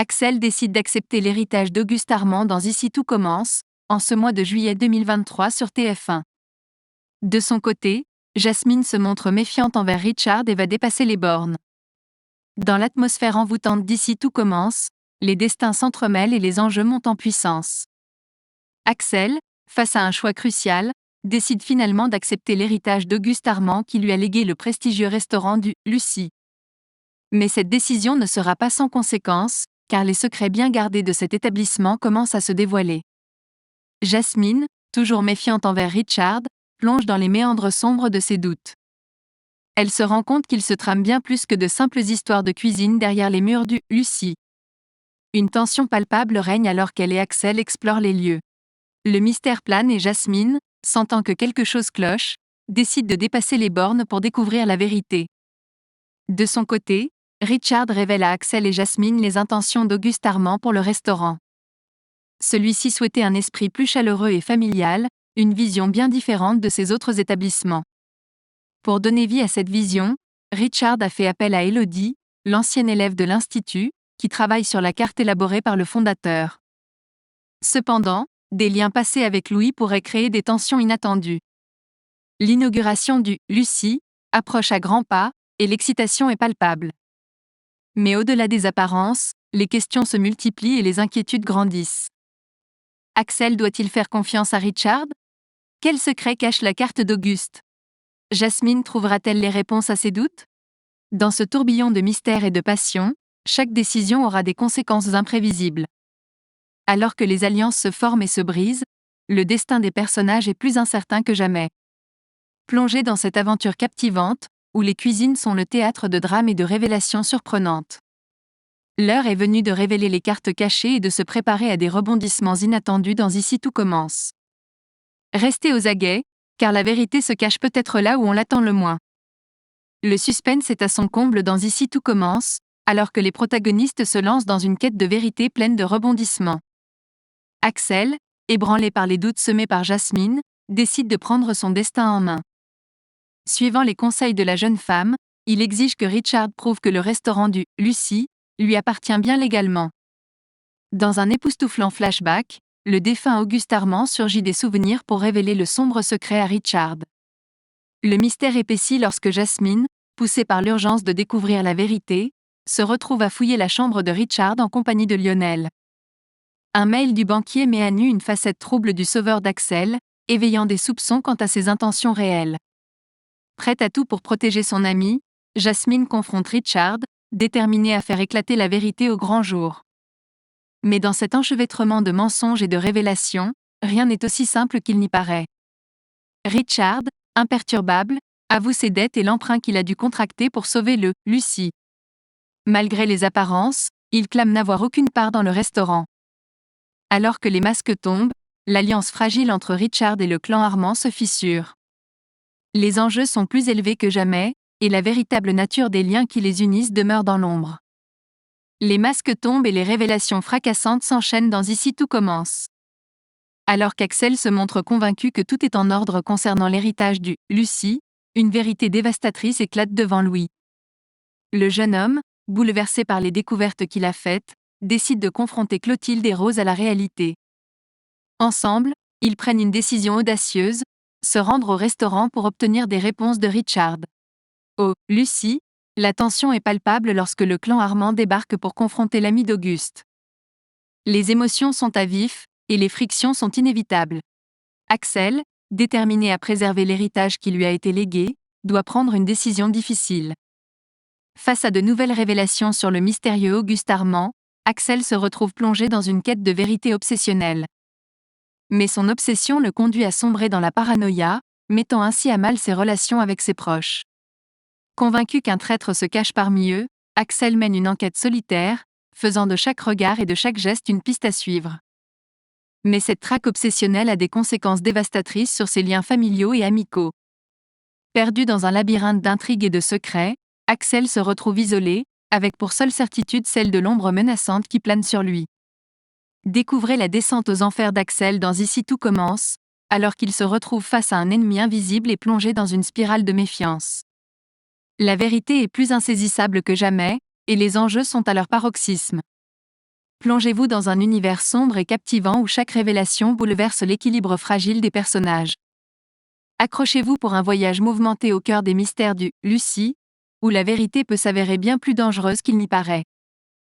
Axel décide d'accepter l'héritage d'Auguste Armand dans Ici tout commence, en ce mois de juillet 2023 sur TF1. De son côté, Jasmine se montre méfiante envers Richard et va dépasser les bornes. Dans l'atmosphère envoûtante d'Ici tout commence, les destins s'entremêlent et les enjeux montent en puissance. Axel, face à un choix crucial, décide finalement d'accepter l'héritage d'Auguste Armand qui lui a légué le prestigieux restaurant du Lucie. Mais cette décision ne sera pas sans conséquences, car les secrets bien gardés de cet établissement commencent à se dévoiler. Jasmine, toujours méfiante envers Richard, plonge dans les méandres sombres de ses doutes. Elle se rend compte qu'il se trame bien plus que de simples histoires de cuisine derrière les murs du Lucie. Une tension palpable règne alors qu'elle et Axel explorent les lieux. Le mystère plane et Jasmine, sentant que quelque chose cloche, décide de dépasser les bornes pour découvrir la vérité. De son côté, Richard révèle à Axel et Jasmine les intentions d'Auguste Armand pour le restaurant. Celui-ci souhaitait un esprit plus chaleureux et familial, une vision bien différente de ses autres établissements. Pour donner vie à cette vision, Richard a fait appel à Elodie, l'ancienne élève de l'Institut, qui travaille sur la carte élaborée par le fondateur. Cependant, des liens passés avec Louis pourraient créer des tensions inattendues. L'inauguration du Lucie approche à grands pas, et l'excitation est palpable. Mais au-delà des apparences, les questions se multiplient et les inquiétudes grandissent. Axel doit-il faire confiance à Richard? Quel secret cache la carte d'Auguste? Jasmine trouvera-t-elle les réponses à ses doutes? Dans ce tourbillon de mystère et de passion, chaque décision aura des conséquences imprévisibles. Alors que les alliances se forment et se brisent, le destin des personnages est plus incertain que jamais. Plongé dans cette aventure captivante, où les cuisines sont le théâtre de drames et de révélations surprenantes. L'heure est venue de révéler les cartes cachées et de se préparer à des rebondissements inattendus dans Ici tout commence. Restez aux aguets, car la vérité se cache peut-être là où on l'attend le moins. Le suspense est à son comble dans Ici tout commence, alors que les protagonistes se lancent dans une quête de vérité pleine de rebondissements. Axel, ébranlé par les doutes semés par Jasmine, décide de prendre son destin en main. Suivant les conseils de la jeune femme, il exige que Richard prouve que le restaurant du Lucie lui appartient bien légalement. Dans un époustouflant flashback, le défunt Auguste Armand surgit des souvenirs pour révéler le sombre secret à Richard. Le mystère épaissit lorsque Jasmine, poussée par l'urgence de découvrir la vérité, se retrouve à fouiller la chambre de Richard en compagnie de Lionel. Un mail du banquier met à nu une facette trouble du sauveur d'Axel, éveillant des soupçons quant à ses intentions réelles. Prête à tout pour protéger son ami, Jasmine confronte Richard, déterminée à faire éclater la vérité au grand jour. Mais dans cet enchevêtrement de mensonges et de révélations, rien n'est aussi simple qu'il n'y paraît. Richard, imperturbable, avoue ses dettes et l'emprunt qu'il a dû contracter pour sauver le Lucie. Malgré les apparences, il clame n'avoir aucune part dans le restaurant. Alors que les masques tombent, l'alliance fragile entre Richard et le clan Armand se fissure. Les enjeux sont plus élevés que jamais, et la véritable nature des liens qui les unissent demeure dans l'ombre. Les masques tombent et les révélations fracassantes s'enchaînent dans Ici tout commence. Alors qu'Axel se montre convaincu que tout est en ordre concernant l'héritage du Lucie, une vérité dévastatrice éclate devant Louis. Le jeune homme, bouleversé par les découvertes qu'il a faites, décide de confronter Clotilde et Rose à la réalité. Ensemble, ils prennent une décision audacieuse, se rendre au restaurant pour obtenir des réponses de Richard. Au Lucie, la tension est palpable lorsque le clan Armand débarque pour confronter l'ami d'Auguste. Les émotions sont à vif, et les frictions sont inévitables. Axel, déterminé à préserver l'héritage qui lui a été légué, doit prendre une décision difficile. Face à de nouvelles révélations sur le mystérieux Auguste Armand, Axel se retrouve plongé dans une quête de vérité obsessionnelle. Mais son obsession le conduit à sombrer dans la paranoïa, mettant ainsi à mal ses relations avec ses proches. Convaincu qu'un traître se cache parmi eux, Axel mène une enquête solitaire, faisant de chaque regard et de chaque geste une piste à suivre. Mais cette traque obsessionnelle a des conséquences dévastatrices sur ses liens familiaux et amicaux. Perdu dans un labyrinthe d'intrigues et de secrets, Axel se retrouve isolé, avec pour seule certitude celle de l'ombre menaçante qui plane sur lui. Découvrez la descente aux enfers d'Axel dans Ici tout commence, alors qu'il se retrouve face à un ennemi invisible et plongé dans une spirale de méfiance. La vérité est plus insaisissable que jamais, et les enjeux sont à leur paroxysme. Plongez-vous dans un univers sombre et captivant où chaque révélation bouleverse l'équilibre fragile des personnages. Accrochez-vous pour un voyage mouvementé au cœur des mystères du Lucie, où la vérité peut s'avérer bien plus dangereuse qu'il n'y paraît.